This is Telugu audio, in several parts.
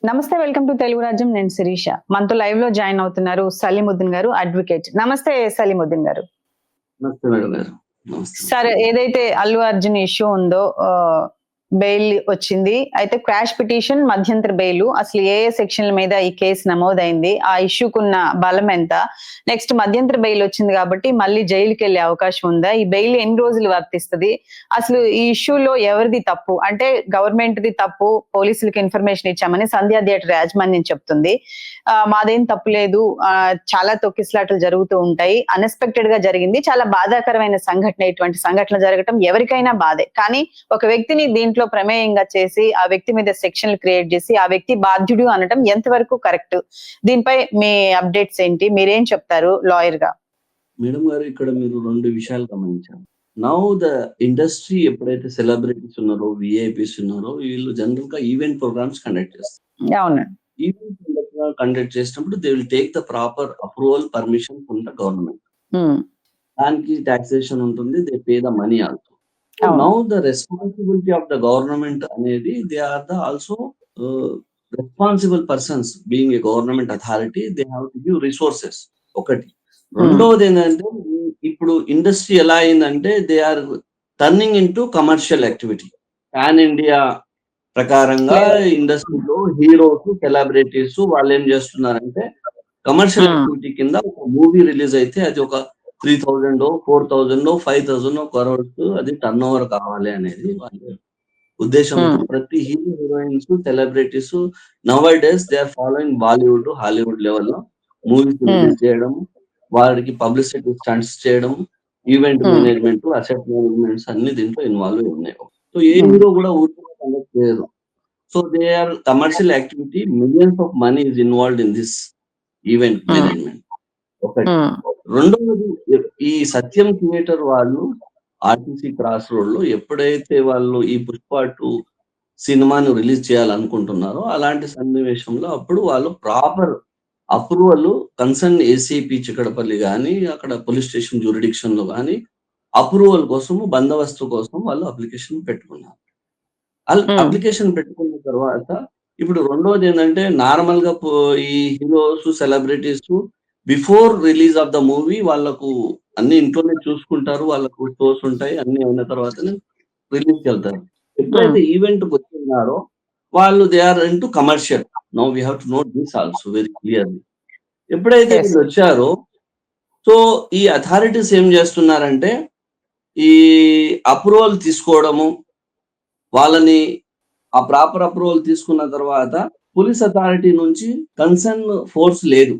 నమస్తే. వెల్కమ్ టు తెలుగు రాజ్యం. నేను శిరీష. మనతో లైవ్ లో జాయిన్ అవుతున్నారు సలీముద్దీన్ గారు, అడ్వకేట్. నమస్తే సలీముద్దీన్ గారు. నమస్తే మేడం గారు. నమస్తే. సరే, ఏదైతే అల్లు అర్జున్ ఇష్యూ ఉందో బెయిల్ వచ్చింది. అయితే క్వాష్ పిటిషన్, మధ్యంతర బెయిల్, అసలు ఏ సెక్షన్ల మీద ఈ కేసు నమోదైంది, ఆ ఇష్యూకున్న బలం ఎంత, నెక్స్ట్ మధ్యంతర బెయిల్ వచ్చింది కాబట్టి మళ్ళీ జైలుకి వెళ్లే అవకాశం ఉందా, ఈ బెయిల్ ఎన్ని రోజులు వర్తిస్తుంది, అసలు ఈ ఇష్యూలో ఎవరిది తప్పు, అంటే గవర్నమెంట్ ది తప్పు, పోలీసులకు ఇన్ఫర్మేషన్ ఇచ్చామని సంధ్యా థియేటర్ యాజమాన్యం చెప్తుంది. మాదేం తప్పు లేదు, చాలా తొక్కిసలాటలు జరుగుతూ ఉంటాయి, అన్ఎక్స్పెక్టెడ్ గా జరిగింది, చాలా బాధాకరమైన సంఘటన, ఇటువంటి సంఘటనలు జరగటం ఎవరికైనా బాధే. కానీ ఒక వ్యక్తిని దీంట్లో ప్రమేయంగా చేసి ఆ వ్యక్తి మీద సెక్షన్లు క్రియేట్ చేసి ఆ వ్యక్తి బాధ్యుడు అనటం ఎంతవరకు కరెక్ట్? దీనిపై మీ అప్డేట్స్ ఏంటి? మీరేం చెప్తారు లాయర్ గా? మేడం గారు, ఇక్కడ మీరు 2 విషయాలు గమనించారు. నౌ ద ఇండస్ట్రీ ఎప్పుడైతే సెలబ్రిటీస్ ఉన్నారో, విఐపీస్ ఉన్నారో, వీళ్ళు జనరల్ గా ఈవెంట్ ప్రోగ్రామ్స్ కండక్ట్ చేస్తారు. అవును. ఈవెంట్ కండక్ట్ చేసినప్పుడు they will take the proper approval permission from the government. దానికి టాక్సేషన్ ఉంటుంది, they pay the money also. Now the responsibility of the government అనేది they are the also responsible persons. Being a government authority, they have to give resources. ఒకటి. రెండవది ఏంటంటే, ఇప్పుడు ఇండస్ట్రీ ఎలా అయిందంటే they are turning into commercial activity. Pan India ప్రకారంగా ఇండస్ట్రీలో హీరోస్, సెలబ్రిటీస్ వాళ్ళు ఏం చేస్తున్నారంటే కమర్షియల్ యాక్టివిటీ కింద ఒక మూవీ రిలీజ్ అయితే అది ఒక 3,000 4,000 5,000 crores అది టర్న్ ఓవర్ కావాలి అనేది వాళ్ళ ఉద్దేశంతో ప్రతి hero, heroines, celebrities nowadays they are following Bollywood, Hollywood లెవెల్లో మూవీస్ రిలీజ్ చేయడం, వారికి పబ్లిసిటీ స్టంట్స్ చేయడం, ఈవెంట్ మేనేజ్మెంట్, అసెట్ మేనేజ్మెంట్స్ అన్ని దీంట్లో ఇన్వాల్వ్ అయి ఉన్నాయి. సో ఏ హీరో కూడా ఊరికే కండక్ట్ చేయరు. So they are commercial activity, millions of money is involved in this event management. ఒకటి. రెండవది, ఈ సత్యం థియేటర్ వాళ్ళు ఆర్టీసీ క్రాస్ రోడ్ లో ఎప్పుడైతే వాళ్ళు ఈ పుష్ప 2 సినిమాను రిలీజ్ చేయాలనుకుంటున్నారో అలాంటి సన్నివేశంలో అప్పుడు వాళ్ళు proper approval concern ACP Chikkadpally గానీ, అక్కడ పోలీస్ స్టేషన్ జ్యూరిడిక్షన్ లో గానీ అప్రూవల్ కోసము, బందోబస్తు కోసం వాళ్ళు అప్లికేషన్ పెట్టుకున్నారు. అప్లికేషన్ పెట్టుకున్న తర్వాత ఇప్పుడు రెండోది ఏంటంటే, నార్మల్ గా ఈ heroes, celebrities before release of the movie వాళ్ళకు అన్ని ఇంట్లోనే చూసుకుంటారు, వాళ్ళకు షోస్ ఉంటాయి, అన్ని అయిన తర్వాతనే రిలీజ్ కి వెళ్తారు. ఎప్పుడైతే ఈవెంట్ కి వచ్చినారో వాళ్ళు they are into commercial. Now we have to note this also very clearly. ఎప్పుడైతే వీళ్ళు వచ్చారో, సో ఈ అథారిటీస్ ఏం చేస్తున్నారంటే ఈ అప్రూవల్ తీసుకోవడము, వాళ్ళని ఆ ప్రాపర్ అప్రూవల్ తీసుకున్న తర్వాత పోలీస్ అథారిటీ నుంచి కన్సర్న్ ఫోర్స్ లేదు,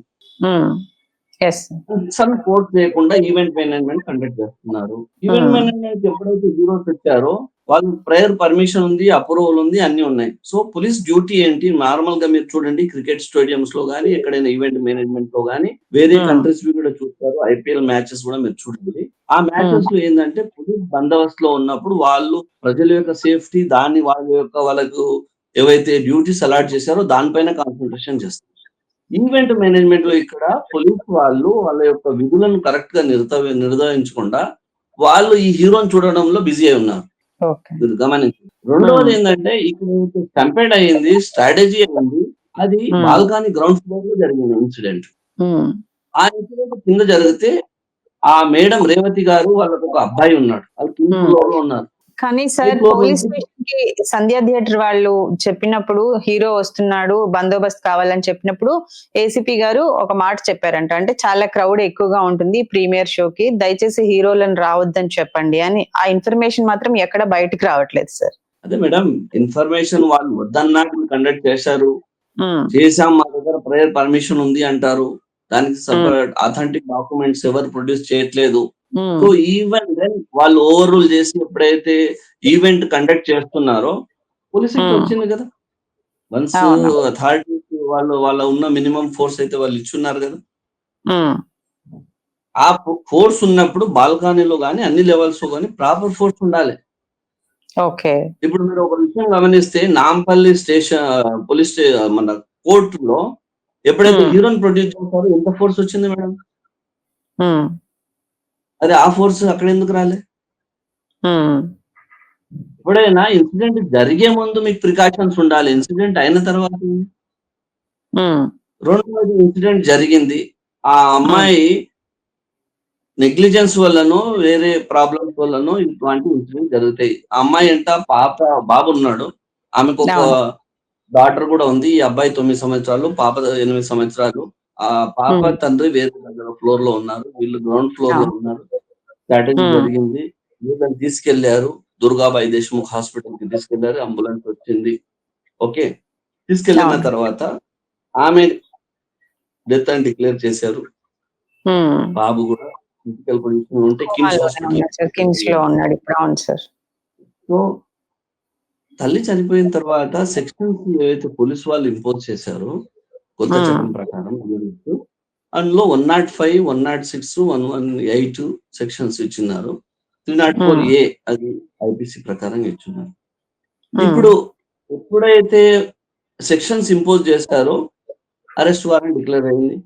కన్సర్న్ ఫోర్స్ లేకుండా ఈవెంట్ మేనేజ్మెంట్ కండక్ట్ చేస్తున్నారు. ఈవెంట్ మేనేజ్మెంట్ ఎప్పుడైతే హీరోస్ వచ్చారో వాళ్ళు ప్రయర్ పర్మిషన్ ఉంది, అప్రూవల్ ఉంది, అన్ని ఉన్నాయి. సో పోలీస్ డ్యూటీ ఏంటి? నార్మల్ గా మీరు చూడండి, క్రికెట్ స్టేడియంస్ లో గానీ, ఎక్కడైనా ఈవెంట్ మేనేజ్మెంట్ లో గానీ, వేరే కంట్రీస్ కూడా చూస్తారు, ఐపీఎల్ మ్యాచెస్ కూడా మీరు చూడండి. ఆ మ్యాచెస్ లో ఏంటంటే పోలీస్ బందోబస్తు లో ఉన్నప్పుడు వాళ్ళు ప్రజల యొక్క సేఫ్టీ, దాన్ని వాళ్ళకు ఏవైతే డ్యూటీస్ అలాట్ చేశారో దానిపైన కాన్సన్ట్రేషన్ చేస్తారు. ఈవెంట్ మేనేజ్మెంట్ లో ఇక్కడ పోలీస్ వాళ్ళు వాళ్ళ యొక్క విధులను కరెక్ట్ గా నిర్ధారించకుండా వాళ్ళు ఈ హీరోని చూడడంలో బిజీ అయి ఉన్నారు. మీరు గమనించండి. రెండవది ఏంటంటే, ఇక్కడ కంపేర్డ్ అయ్యింది, స్ట్రాటజీ అయింది, అది బాల్కనీ గ్రౌండ్ ఫ్లోర్ లో జరిగిన ఇన్సిడెంట్. ఆ ఇన్సిడెంట్ కింద జరిగితే ఆ మేడం రేవతి గారు వాళ్ళకు ఒక అబ్బాయి ఉన్నాడు, వాళ్ళు కింద ఫ్లోర్ లో ఉన్నారు. కానీ సార్, పోలీస్ స్టేషన్ కి సంధ్యా థియేటర్ వాళ్ళు చెప్పినప్పుడు, హీరో వస్తున్నాడు, బందోబస్తు కావాలని చెప్పినప్పుడు ఏసీపీ గారు ఒక మాట చెప్పారంట, అంటే చాలా క్రౌడ్ ఎక్కువగా ఉంటుంది ప్రీమియర్ షోకి, దయచేసి హీరోలను రావద్దని చెప్పండి అని. ఆ ఇన్ఫర్మేషన్ మాత్రం ఎక్కడ బయటకు రావట్లేదు సార్. అదే మేడం, ఇన్ఫర్మేషన్ వాళ్ళు వద్దన్నా కండక్ట్ చేశారు, చేసాం, మా దగ్గర ప్రయర్ పర్మిషన్ ఉంది అంటారు, దానికి సపరేట్ అథెంటిక్ డాక్యుమెంట్స్ ఎవరు ప్రొడ్యూస్ చేయట్లేదు. సో ఈవెన్ దెన్ వాళ్ళు ఓవర్ రూల్ చేసి ఎప్పుడైతే ఈవెంట్ కండక్ట్ చేస్తున్నారో పోలీసుకి వచ్చింది కదా, వన్స్ అథారిటీస్ వాళ్ళ ఉన్న మినిమం ఫోర్స్ అయితే వాళ్ళు ఇచ్చున్నారు కదా. ఆ ఫోర్స్ ఉన్నప్పుడు బాల్కనీలో గానీ, అన్ని లెవెల్స్ లో గానీ ప్రాపర్ ఫోర్స్ ఉండాలి. ఇప్పుడు మీరు ఒక విషయం గమనిస్తే, నాంపల్లి స్టేషన్ పోలీస్ మన కోర్టులో ఎప్పుడైతే హీరోని ప్రొడ్యూస్ చేస్తారో ఎంత ఫోర్స్ వచ్చింది మేడం? అదే ఆ ఫోర్స్ అక్కడ ఎందుకు రాలే? ఎప్పుడైనా ఇన్సిడెంట్ జరిగే ముందు మీకు ప్రికాషన్స్ ఉండాలి, ఇన్సిడెంట్ అయిన తర్వాత రెండవది ఇన్సిడెంట్ జరిగింది. ఆ అమ్మాయి నెగ్లిజెన్స్ వల్లనో, వేరే ప్రాబ్లమ్స్ వల్లనో ఇట్లాంటి ఇన్సిడెంట్ జరుగుతాయి. ఆ అమ్మాయి అంట బాబున్నాడు. ఆమెకొక అవును. డాటర్ కూడా ఉంది. ఈ అబ్బాయి 9 సంవత్సరాలు, పాప 8 సంవత్సరాలు. ఆ పాప తండ్రి వేరే దగ్గర ఫ్లోర్ లో ఉన్నారు. వీళ్ళు గ్రౌండ్ ఫ్లోర్ లో ఉన్నారు. స్ట్రాటజీ జరిగింది. వీళ్ళని తీసుకెళ్లారు. దుర్గాబాయి దేశ్ముఖ్ హాస్పిటల్ కి తీసుకెళ్లారు. అంబులెన్స్ వచ్చింది. ఓకే. తీసుకెళ్లిన తర్వాత ఆమె డెత్ అని డిక్లేర్ చేశారు. బాబు కూడా క్రిటికల్ పొజిషన్ ఉంటే కిమ్స్ హాస్పిటల్ కిమ్స్ లో ఉన్నాడు ఇప్పుడు. అవును సార్. సో తల్లి చనిపోయిన తర్వాత సెక్షన్స్ ఏవైతే పోలీస్ వాళ్ళు ఇంపోజ్ చేశారో కొత్త చట్టం ప్రకారం అందులో 105, 106, 118 సెక్షన్స్ ఇచ్చినారు. 304A అది ఐపీసీ ప్రకారం ఇచ్చినారు. ఇప్పుడు ఎప్పుడైతే సెక్షన్స్ ఇంపోజ్ చేస్తారో అరెస్ట్ వారెంట్ డిక్లేర్ అయింది.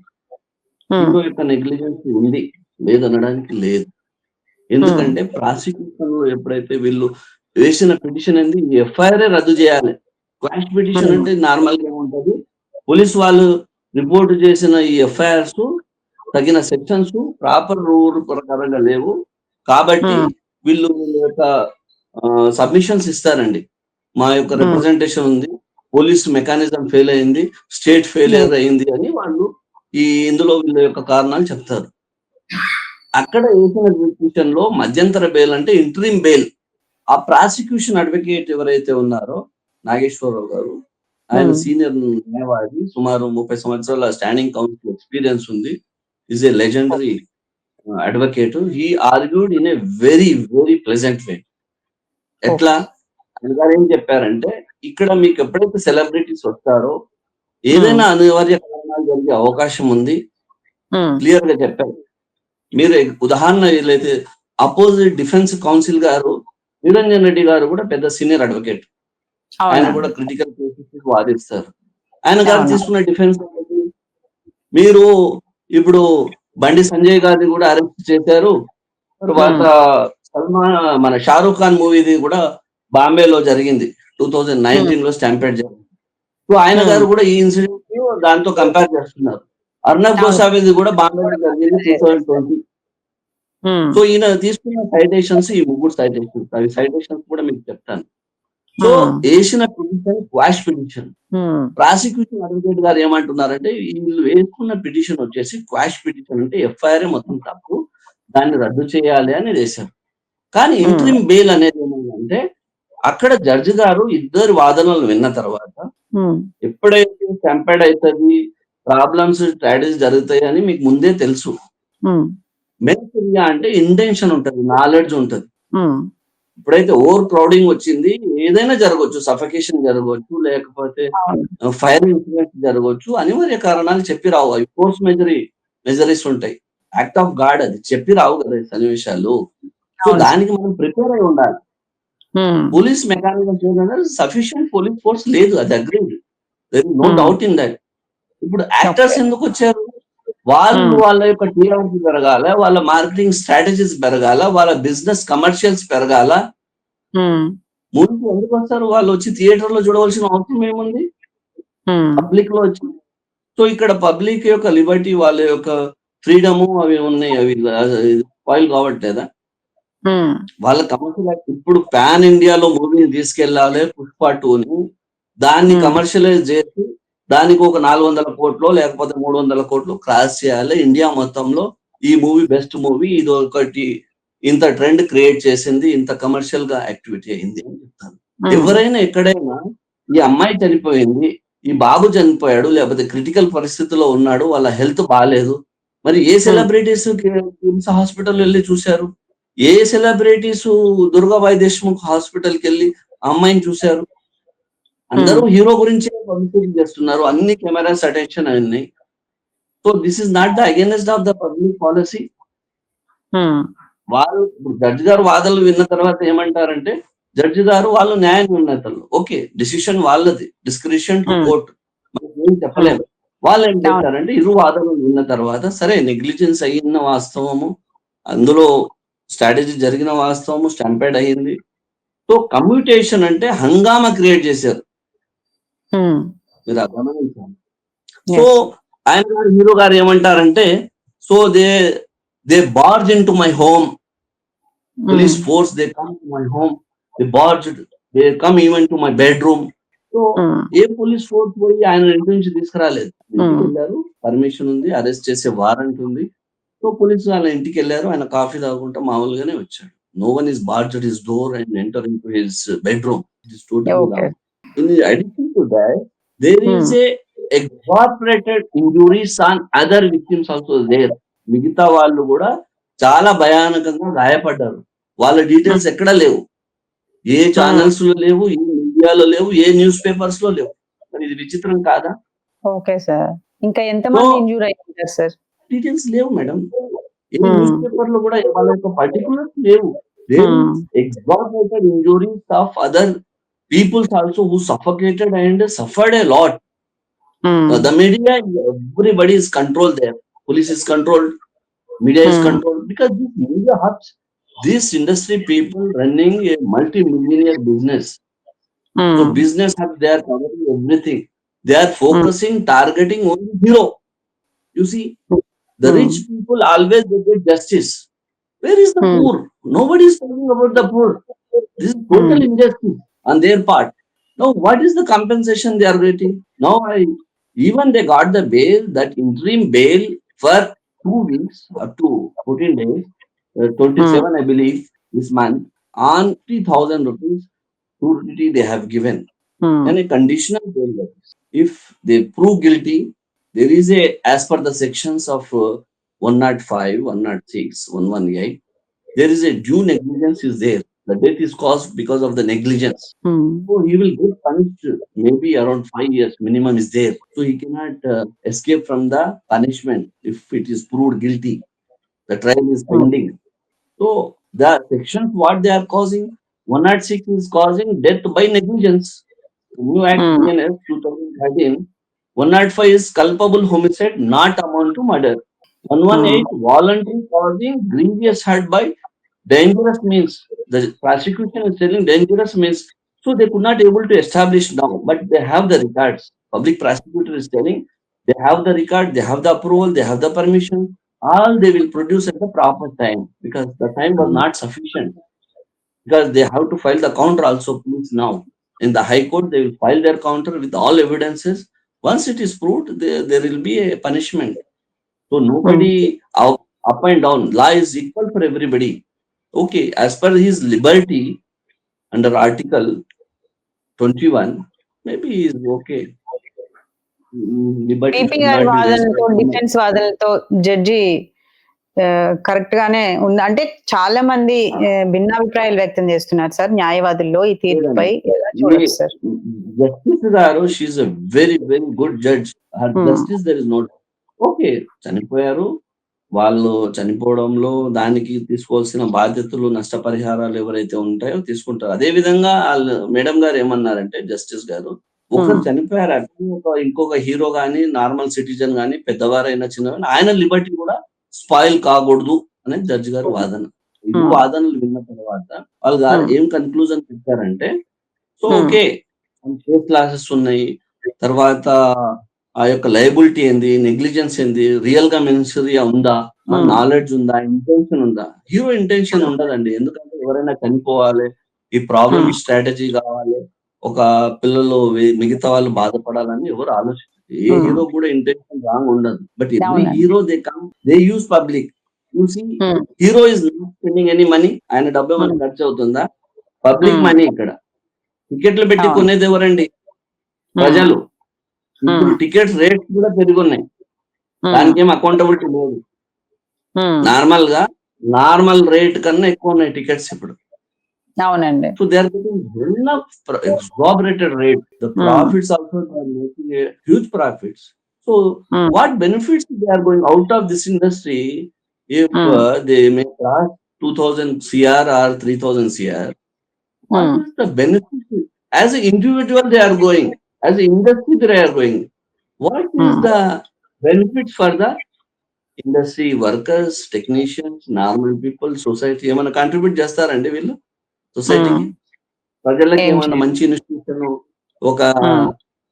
హీరో యొక్క నెగ్లిజెన్స్ ఉంది, లేదనడానికి లేదు. ఎందుకంటే ప్రాసిక్యూషన్ లో ఎప్పుడైతే వీళ్ళు వేసిన పిటిషన్ ఏంది, ఎఫ్ఐఆర్ రద్దు చేయాలి. క్వాష్ పిటిషన్ అంటే నార్మల్ గా ఉంటది. పోలీస్ వాళ్ళు రిపోర్ట్ చేసిన ఈ ఎఫ్ఐఆర్స్ తగిన సెక్షన్స్ ప్రాపర్ రూల్ ప్రకారంగా లేవు. కాబట్టి వీళ్ళ యొక్క సబ్మిషన్స్ ఇస్తారండి. మా యొక్క రిప్రజెంటేషన్ ఉంది, పోలీస్ మెకానిజం ఫెయిల్ అయింది, స్టేట్ ఫెయిలియర్ అయింది అని వాళ్ళు ఇందులో వీళ్ళ యొక్క కారణాలు చెప్తారు. అక్కడ వేసిన పిటిషన్ లో మధ్యంతర బెయిల్ అంటే ఇంటరిమ్ బెయిల్. ఆ ప్రాసిక్యూషన్ అడ్వకేట్ ఎవరైతే ఉన్నారో నాగేశ్వరరావు గారు, ఆయన సీనియర్ న్యాయవాది, సుమారు 30 సంవత్సరాల స్టాండింగ్ కౌన్సిల్ ఎక్స్పీరియన్స్ ఉంది. Is a legendary advocate. He argued in a very very pleasant way. ఎట్లా ఆయన గారు ఏం చెప్పారంటే, ఇక్కడ మీకు ఎప్పుడైతే సెలబ్రిటీస్ వస్తారో ఏదైనా అనివార్య కారణాలు జరిగే అవకాశం ఉంది. క్లియర్ గా చెప్పారు. మీరు ఉదాహరణ ఏదైతే అపోజిట్ డిఫెన్స్ కౌన్సిల్ గారు నిరంజన్ రెడ్డి గారు కూడా పెద్ద సీనియర్ అడ్వకేట్. ఆయన కూడా క్రిటికల్ కేసెస్ వాదిస్తారు. ఆయన గారు తీసుకున్న డిఫెన్స్ మీరు ఇప్పుడు బండి సంజయ్ గారిని కూడా అరెస్ట్ చేశారు. తర్వాత మన షారూఖ్ ఖాన్ మూవీది కూడా బాంబేలో జరిగింది 2019 లో స్టాంపేడ్ జరిగింది. సో ఆయన గారు కూడా ఈ ఇన్సిడెంట్ దాంతో కంపేర్ చేస్తున్నారు. అర్నబ్ గోసావిది కూడా బాంబేలో జరిగింది 2020. సో ఈయన తీసుకున్న సైటేషన్స్ ఈ ముగ్గురు సైటేషన్స్, అవి సైటేషన్స్ కూడా మీకు చెప్తాను. సో వేసిన petition quash petition. Prosecution advocate గారు ఏమంటున్నారంటే, వీళ్ళు వేసుకున్న పిటిషన్ వచ్చేసి క్వాష్ పిటిషన్, అంటే ఎఫ్ఐఆర్ మొత్తం తప్పు, దాన్ని రద్దు చేయాలి అని వేశారు. కానీ ఇంటరిమ్ బెయిల్ అనేది ఏమైందంటే, అక్కడ జడ్జి గారు ఇద్దరు వాదనలు విన్న తర్వాత ఎప్పుడైతే కంపేర్డ్ అవుతుంది, ప్రాబ్లమ్స్ స్ట్రాటజీ జరుగుతాయి అని మీకు ముందే తెలుసు. మెన్సరియా అంటే ఇంటెన్షన్ ఉంటది, నాలెడ్జ్ ఉంటది. ఇప్పుడైతే ఓవర్ క్రౌడింగ్ వచ్చింది, ఏదైనా జరగవచ్చు, సఫకేషన్ జరగవచ్చు, లేకపోతే ఫైర్ ఇన్సిడెంట్ జరగవచ్చు, అనివార్య కారణాలు చెప్పి రావు. అవి ఫోర్స్ మెజరీస్ ఉంటాయి, యాక్ట్ ఆఫ్ గాడ్, అది చెప్పి రావు కదా ఈ సన్నివేశాలు. సో దానికి మనం ప్రిపేర్ అయి ఉండాలి. పోలీస్ మెకానిజం ఏంటంటే సఫిషియంట్ పోలీస్ ఫోర్స్ లేదు, అది agreed, there is no doubt in that. ఇప్పుడు యాక్టర్స్ ఎందుకు వచ్చారు? వాళ్ళు వాళ్ళ యొక్క టీఆర్పీ పెరగాల, వాళ్ళ మార్కెటింగ్ స్ట్రాటజీస్ పెరగాల, వాళ్ళ బిజినెస్ కమర్షియల్స్ పెరగాల. ముందు ఎందుకు వస్తారు? వాళ్ళు వచ్చి థియేటర్ లో చూడవలసిన అవసరం ఏముంది? పబ్లిక్ లో వచ్చి. సో ఇక్కడ పబ్లిక్ యొక్క లిబర్టీ, వాళ్ళ యొక్క ఫ్రీడము అవి ఉన్నాయి, అవి స్పాయిల్ కావట్లేదా? వాళ్ళ కమర్షియల్ ఇప్పుడు పాన్ ఇండియాలో మూవీని తీసుకెళ్లాలి పుష్ప 2ని, దాన్ని కమర్షియలైజ్ చేసి దానికి ఒక 400 కోట్లు లేకపోతే 300 కోట్లు క్రాస్ చేయాలి. ఇండియా మొత్తంలో ఈ మూవీ బెస్ట్ మూవీ, ఇది ఒకటి ఇంత ట్రెండ్ క్రియేట్ చేసింది, ఇంత కమర్షియల్ గా యాక్టివిటీ అయింది అని చెప్తాను. ఎవరైనా ఎక్కడైనా ఈ అమ్మాయి చనిపోయింది, ఈ బాబు చనిపోయాడు, లేకపోతే క్రిటికల్ పరిస్థితిలో ఉన్నాడు, వాళ్ళ హెల్త్ బాగాలేదు, మరి ఏ సెలబ్రిటీస్ కిమ్స్ హాస్పిటల్ వెళ్ళి చూశారు? ఏ సెలబ్రిటీస్ దుర్గాబాయి దేశ్ముఖ్ హాస్పిటల్ కి వెళ్ళి అమ్మాయిని చూశారు? అందరూ హీరో గురించి పబ్లిసిటీ చేస్తున్నారు, అన్ని కెమెరాస్ అటెన్షన్ అయినాయి. So this is not the against of the public policy. వాళ్ళు జడ్జి గారు వాదనలు విన్న తర్వాత ఏమంటారంటే, జడ్జి గారు వాళ్ళు న్యాయ నిర్ణేతలు, ఓకే, డిసిషన్ వాళ్ళది, డిస్క్రిషన్ టు కోర్ట్, మనకి ఏం చెప్పలేము. వాళ్ళు ఏం చేస్తారంటే ఇరు వాదనలు విన్న తర్వాత, సరే నెగ్లిజెన్స్ అయిన వాస్తవము, అందులో స్ట్రాటజీ జరిగిన వాస్తవము, స్టాంపేడ్ అయ్యింది. సో కమ్యూటేషన్ అంటే హంగామా క్రియేట్ చేశారు. మీరు గమనించాలి, సో Yes. ఆయన గారు హీరో గారు ఏమంటారంటే, so they barge in to my home, police force, they come to my home, they barged, they come even to my bedroom. So A police force పోయి ఆయన ఇంటి నుంచి తీసుకురాలేదు. ఇంటికి వెళ్ళారు, పర్మిషన్ ఉంది, అరెస్ట్ చేసే వారెంట్ ఉంది. సో పోలీసు వాళ్ళ ఇంటికి వెళ్ళారు, ఆయన కాఫీ తాగుకుంటా మామూలుగానే వచ్చాడు. No one is barged his door and enter into his bedroom. It is totally Okay. Wrong. In addition to that, there is a exaggerated injuries on other victims also there. మిగతా వాళ్ళు కూడా చాలా భయానకంగా గాయపడ్డారు. వాళ్ళ డీటెయిల్స్ ఎక్కడా లేవు. ఏ ఛానల్స్ లో లేవు, ఏ మీడియాలో లేవు, ఏ న్యూస్ పేపర్స్ లో లేవు. మరి ఇది విచిత్రం కాదా? Okay sir. ఇంకా ఎంతమంది ఇంజ్యూర్ అయ్యారు సార్? డీటెయిల్స్ లేవు మేడం. ఏ న్యూస్ పేపర్ లో కూడా వాళ్ళ యొక్క పర్టికులర్స్ లేవు. Exaggerated injuries of other peoples also who suffocated and suffered a lot. The media, everybody is controlled there. Police is controlled, media is controlled, because this media hubs, this industry people running a multi-millionaire business. So business hubs, they are covering everything. They are focusing, targeting only hero. You see, the rich people always they get justice. Where is the poor? Nobody is talking about the poor. This is total injustice on their part. Now, what is the compensation they are getting? Now, even they got the bail, that interim bail for 2 weeks up to 14 days, 27 I believe this month, on 3,000 rupees surety they have given, and a conditional bail. If they prove guilty, there is a, as per the sections of 105, 106, 118, there is a due negligence is there. The death is caused because of the negligence. So he will get punished maybe around 5 years minimum is there. So he cannot escape from the punishment if it is proved guilty. The trial is pending. So the sections what they are causing, 106 is causing death by negligence. New Act PNS 2013. 105 is culpable homicide not amount to murder. 118 voluntary causing grievous hurt by dangerous means. The prosecution is telling dangerous means. So they could not able to establish now, but they have the records. Public prosecutor is telling they have the record, they have the approval, they have the permission. All they will produce at the proper time, because the time was not sufficient. Because they have to file the counter also, please now. In the High Court, they will file their counter with all evidences. Once it is proved, there will be a punishment. So nobody up and down. Law is equal for everybody. Okay, as per his liberty under Article 21, maybe he is okay. Liberty PP should గారి not be వాదనతో, restricted. డిఫెన్స్ వాదనతో జడ్జి కరెక్ట్ గానే ఉంది అంటే చాలా మంది భిన్నాభిప్రాయాలు వ్యక్తం చేస్తున్నారు సార్ న్యాయవాదుల్లో ఈ తీర్పుపై. ఎలా చూడొచ్చు సార్? జస్టిస్ గారు, she's a very very good judge. Her justice there is no. Okay, చనిపోయారు, వాళ్ళు చనిపోవడంలో దానికి తీసుకోవాల్సిన బాధ్యతలు, నష్టపరిహారాలు ఎవరైతే ఉంటాయో తీసుకుంటారు. అదే విధంగా వాళ్ళు మేడం గారు ఏమన్నారంటే, జస్టిస్ గారు, ఒకరు చనిపోయారు అంటే ఇంకొక హీరో గానీ, నార్మల్ సిటిజన్ గానీ, పెద్దవారైనా చిన్నవారైనా ఆయన లిబర్టీ కూడా స్పాయిల్ కాకూడదు అనేది జడ్జి గారు వాదన. ఈ వాదనలు విన్న తర్వాత వాళ్ళు గారు ఏం కన్క్లూజన్ చెప్పారంటే, సో ఓకే, కేస్ క్లాసెస్ ఉన్నాయి, తర్వాత ఆ యొక్క లయబిలిటీ ఏంది, నెగ్లిజెన్స్ ఏంది, రియల్ గా మెన్సరియా ఉందా, నాలెడ్జ్ ఉందా, ఇంటెన్షన్ ఉందా? హీరో ఇంటెన్షన్ ఉండదండి. ఎందుకంటే ఎవరైనా చనిపోవాలి, ఈ ప్రాబ్లమ్ స్ట్రాటజీ కావాలి, ఒక పిల్లలు మిగతా వాళ్ళు బాధపడాలని ఎవరు ఆలోచించారు. ఏ హీరో కూడా ఇంటెన్షన్ రాంగ్ ఉండదు. But every hero they use public. చూసి hero is not spending any money. ఆయన డబ్బు ఏమైనా ఖర్చు అవుతుందా? Public money. ఇక్కడ టికెట్లు పెట్టి కొనేది ఎవరండి? ప్రజలు. ఇప్పుడు టికెట్స్ రేట్స్ కూడా పెరుగున్నాయి, దానికి ఏం అకౌంటబిలిటీ లేదు. నార్మల్ గా నార్మల్ రేట్ కన్నా ఎక్కువ ఉన్నాయి టికెట్స్ ఇప్పుడు. అవునండి. So they are getting exorbitant rate. The profits also, they are making a huge profits. So what benefits they are going out of this industry if they may cost 2,000 CR or 3,000 CR? What is the benefit? As an individual they are going, as an industry they are going. What is the benefit for the industry workers, technicians, normal people, society? ఏమైనా కాంట్రిబ్యూట్ చేస్తారండి వీళ్ళు సొసైటీకి? ప్రజలకి ఏమైనా మంచి ఇన్స్టిట్యూషన్, ఒక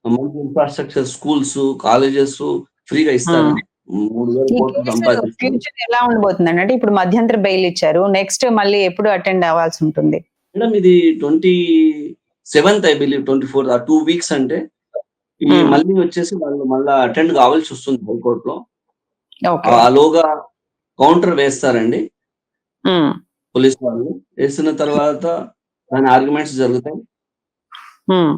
మంచి ఇన్ఫ్రాస్ట్రక్చర్, స్కూల్స్, కాలేజెస్ ఫ్రీగా ఇస్తారా? 3,000 ఈ కోట్లు కేసు సంపాదిస్తారు. ఫ్యూచర్ ఎలా ఉండబోతుందండి? అంటే ఇప్పుడు మధ్యంతర బెయిల్ ఇచ్చారు. నెక్స్ట్ మళ్ళీ ఎప్పుడు అటెండ్ అవ్వాల్సి ఉంటుంది? మేడం ఇది 27th I believe 24th 2 weeks అంటే ఈ Hmm. మళ్ళీ వచ్చేసి వాళ్ళు మళ్ళా అటెండ్ కావాల్సి వస్తుంది హైకోర్టులో. ఓకే. ఆలోగా కౌంటర్ వేస్తారండి Hmm. పోలీస్ వాళ్ళు. వేసిన తర్వాత దాని ఆర్గ్యుమెంట్స్ జరుగుతాయి. Hmm.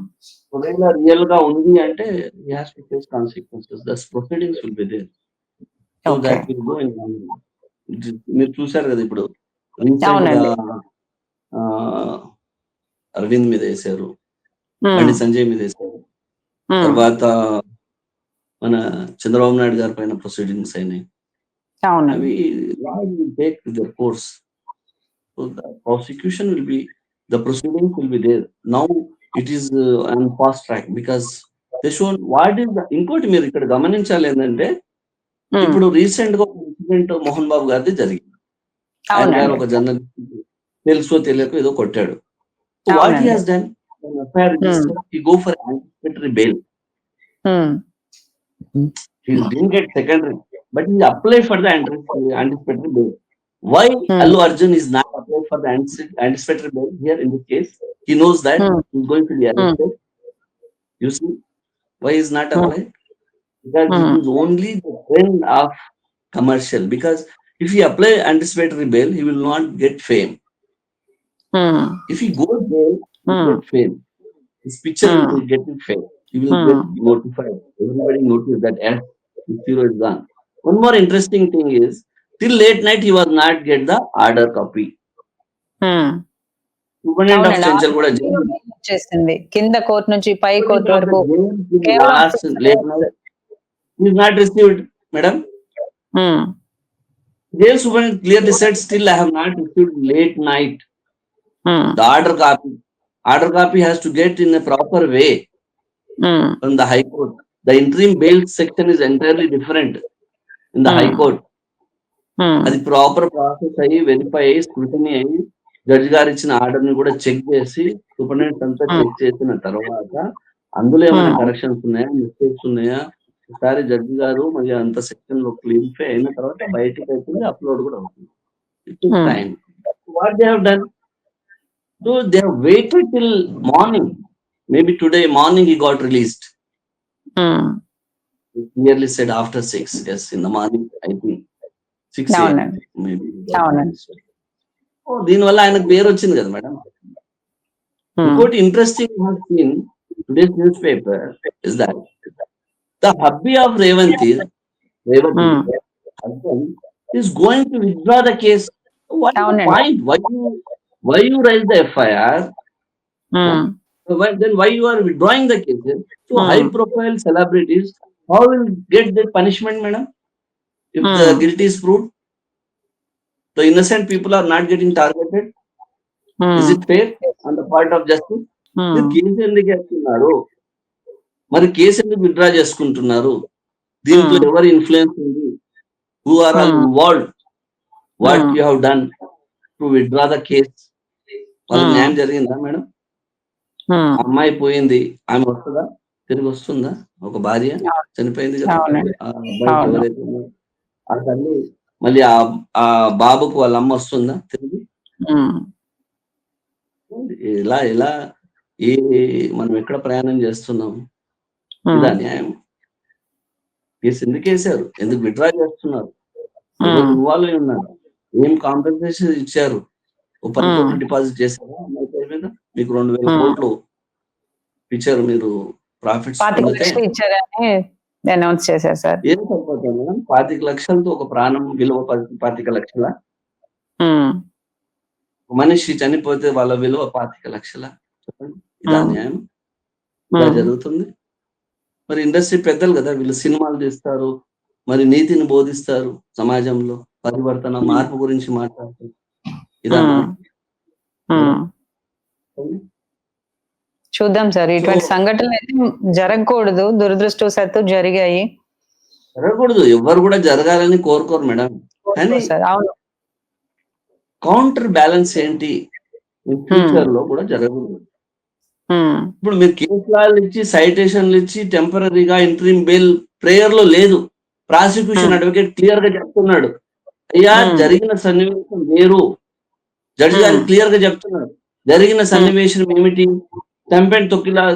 ఒకవేళ రియల్ గా ఉంది అంటే he has to face consequences. The proceedings will be there. So Okay. that will go in one. మీరు చూశారు కదా ఇప్పుడు రీసెంట్ గా అవునండి. అరవింద్ మీద వేశారు, Hmm. బండి సంజయ్ మీద వేశారు. Hmm. తర్వాత మన చంద్రబాబు నాయుడు గారి పైన ప్రొసీడింగ్స్ అయినాయి. అవునండి. అవి law will take their course. So the prosecution will be, the proceedings will be there. Now it is on fast track because they shown what is the, ఇంకోటి మీరు ఇక్కడ గమనించాలి ఏంటంటే Hmm. ఇప్పుడు రీసెంట్ గా ఒక ఇన్సిడెంట్ మోహన్ బాబు గారిది జరిగింది. ఆయన గారు అవునండి. ఒక జర్నలిస్ట్ తెలుసో తెలియక ఏదో కొట్టాడు. వాట్ హీ అవునండి. Has done, FIR register, he go for anticipatory bail. Hmm. He didn't get secondary, but he applied for the anticipatory bail. Why Hmm. Allu Arjun is not applied for the anticipatory bail here in this case? He knows that Hmm. he's going to be arrested. You see, why he is not Hmm. applied? Because Hmm. it is only the trend of commercial. Because if he apply anticipatory bail, he will not get fame. Hmm. If he goes bail, he will Hmm. get fame. His picture Hmm. will get fame. He will get notified. Everybody notice that as this hero is gone. One more interesting thing is, till late night he was not get the order copy. Hmm. Superintendent of అవునండి. Chenchal కూడా వచ్చేసింది. కింద కోర్టు నుంచి పై కోర్టు వరకు last late night he is not received, madam. Hmm. Jail superintendent clearly said, still I have not received late night. Hmm. The order copy has to get in a proper way Hmm. from the High Court. The interim bail section is entirely different in the High Court. Hmm. అది ప్రాపర్ ప్రాసెస్ అయ్యి వెరిఫై అయ్యి స్క్రూటనీ అయ్యి జడ్జి గారు ఇచ్చిన ఆర్డర్ ని కూడా చెక్ చేసి సూపరింటెండెంట్ అంతా చెక్ చేసిన తర్వాత అందులో ఏమైనా కరెక్షన్స్ ఉన్నాయా, మిస్టేక్స్ ఉన్నాయా, ఒకసారి జడ్జి గారు మరి అంత సెక్షన్ లో క్లియర్ఫై అయిన తర్వాత బయటికి అవుతుంది, అప్లోడ్ కూడా అవుతుంది. It is time. What they have done, so they have weighted till morning. Maybe today morning he got released. He clearly said after 6. Yes, in the morning, I think 6 AM అవునండి. maybe. అవునండి. దీనివల్ల ఆయనకు పేరు వచ్చింది కదా మేడం. ఇంకోటి interesting scene today's news paper is that the hubby of Revanth husband is going to withdraw the case. What is the point? Why you raise the FIR? Then why you are withdrawing the cases? So high profile celebrities, how will get the punishment, madam, if the guilty is proved? The innocent people are not getting targeted. Is it fair on the part of justice? మీరు కేసు ఎందుకు వేస్తున్నారు, మరి కేసు ఎందుకు విత్డ్రా చేసుకుంటున్నారు, దీంట్లో ఎవరి ఇన్ఫ్లుయెన్స్ ఉంది, who are all involved, what you have done to withdraw the case? వాళ్ళకి న్యాయం జరిగిందా మేడం? అమ్మాయి పోయింది, ఆమె వస్తుందా, తిరిగి వస్తుందా? ఒక భార్య చనిపోయింది కదా, ఆ అబ్బాయికి ఎవరైతే ఉన్నారో ఆ తల్లి మళ్ళీ ఆ బాబుకు వాళ్ళ అమ్మ వస్తుందా తిరిగి? ఇలా ఇలా ఏ మనం ఎక్కడ ప్రయాణం చేస్తున్నాం? ఇదా న్యాయం? కేసు ఎందుకు వేశారు, ఎందుకు విత్డ్రా చేస్తున్నారు, ఎవరు ఇన్వాల్వ్ అయి ఉన్నారు, ఏం కాంపెన్సేషన్ ఇచ్చారు? ఓ 10 కోట్లు డిపాజిట్ చేశారా అమ్మాయి పేరు మీద? మీకు 2,000 కోట్లు ఇచ్చారు, మీరు ప్రాఫిట్స్ పొందితే అనౌన్స్ చేశారు సార్. ఏం సరిపోతుంది మేడం? 25 లక్షలతో ఒక ప్రాణం విలువ 25 లక్షల, మనిషి చనిపోతే వాళ్ళ విలువ 25 లక్షల. చెప్పండి, ఇదా న్యాయం? ఇలా జరుగుతుంది. మరి ఇండస్ట్రీ పెద్దలు కదా, వీళ్ళు సినిమాలు తీస్తారు, మరి నీతిని బోధిస్తారు, సమాజంలో పరివర్తన మార్పు గురించి మాట్లాడుతారు. ఇదా చూద్దాం సార్, ఇటువంటి సంఘటనలు అయితే జరగకూడదు, దురదృష్టవశాత్తు జరిగాయి. జరగకూడదు, ఎవరు కూడా జరగాలని కోరుకోరు మేడం. కానీ కౌంటర్ బ్యాలెన్స్ ఏంటి, ఫ్యూచర్ లో కూడా జరగకూడదు. ఉమ్, ఇప్పుడు మీరు కేసు లాలు ఇచ్చి సైటేషన్లు ఇచ్చి టెంపరీగా ఇంటరీమ్ బెయిల్ ప్రేయర్ లో లేదు. ప్రాసిక్యూషన్ అడ్వకేట్ క్లియర్ గా చెప్తున్నాడు, అయ్యా జరిగిన సన్నివేశం వేరు. జడ్జి గారు క్లియర్ గా చెప్తున్నారు, జరిగిన సన్నివేశం ఏమిటి, స్టంపెడ్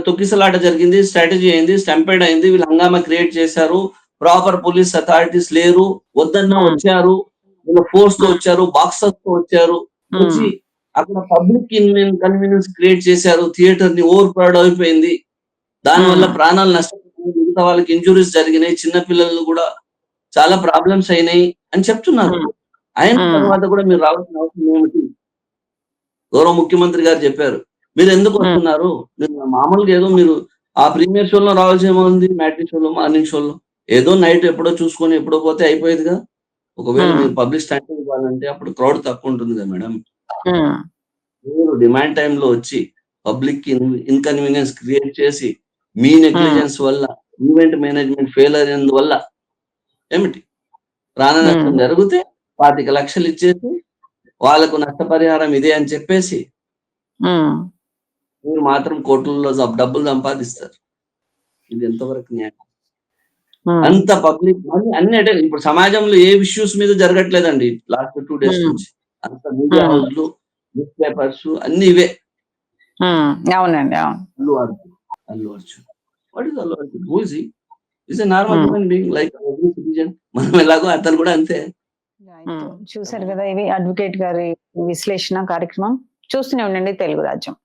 తొక్కిసలాట జరిగింది, స్ట్రాటజీ అయింది, స్టంపెడ్ అయింది, వీళ్ళు హంగామా క్రియేట్ చేశారు, ప్రాపర్ పోలీస్ అథారిటీస్ లేరు, వద్దన్నా వచ్చారు, వీళ్ళు ఫోర్స్ తో వచ్చారు, బాక్సర్స్ తో వచ్చారు, వచ్చి అక్కడ పబ్లిక్ కన్వీనియన్స్ క్రియేట్ చేశారు, థియేటర్ ని ఓవర్ క్రౌడ్ అయిపోయింది, దానివల్ల ప్రాణాలు నష్టపోయినాయి, మిగతా వాళ్ళకి ఇంజురీస్ జరిగినాయి, చిన్న పిల్లలు కూడా చాలా ప్రాబ్లమ్స్ అయినాయి అని చెప్తున్నారు. అయిన తర్వాత కూడా మీరు రావాల్సిన అవసరం ఏమిటి? గౌరవ ముఖ్యమంత్రి గారు చెప్పారు, మీరు ఎందుకు వస్తున్నారు, మీరు మామూలుగా ఏదో మీరు ఆ ప్రీమియర్ షోలో రావాల్సి ఏముంది, మ్యాట్నీ షోలో, మార్నింగ్ షోలో ఏదో నైట్ ఎప్పుడో చూసుకొని ఎప్పుడో పోతే అయిపోయేదిగా. ఒకవేళ మీరు పబ్లిక్ స్టాండింగ్ ఇవ్వాలంటే అప్పుడు క్రౌడ్ తక్కువ ఉంటుంది కదా మేడం. మీరు డిమాండ్ టైంలో వచ్చి పబ్లిక్ ఇన్కన్వీనియన్స్ క్రియేట్ చేసి మీ నెగ్లిజెన్స్ వల్ల, ఈవెంట్ మేనేజ్మెంట్ ఫెయిల్ అయినందువల్ల ఏమిటి ప్రాణ నష్టం జరిగితే 25 లక్షలు ఇచ్చేసి వాళ్ళకు నష్టపరిహారం ఇదే అని చెప్పేసి మీరు మాత్రం కోట్లలో డబ్బులు సంపాదిస్తారు. ఇది ఎంతవరకు న్యాయం? అంత పబ్లిక్ అన్ని అంటే ఇప్పుడు సమాజంలో ఏ ఇష్యూస్ మీద జరగట్లేదండి లాస్ట్ 2 days నుంచి. అంత మీడియా హౌస్లు, న్యూస్ పేపర్స్ అన్ని ఇవే. అవునండి, అవును. Allu Arjun what is Allu Arjun? Who is he? Is a normal human being like every citizen. మనం ఎలాగో అతను కూడా అంతే. చూసారు కదా, ఇవి అడ్వకేట్ గారి విశ్లేషణ కార్యక్రమం. చూస్తూనే ఉండండి తెలుగు రాజ్యం.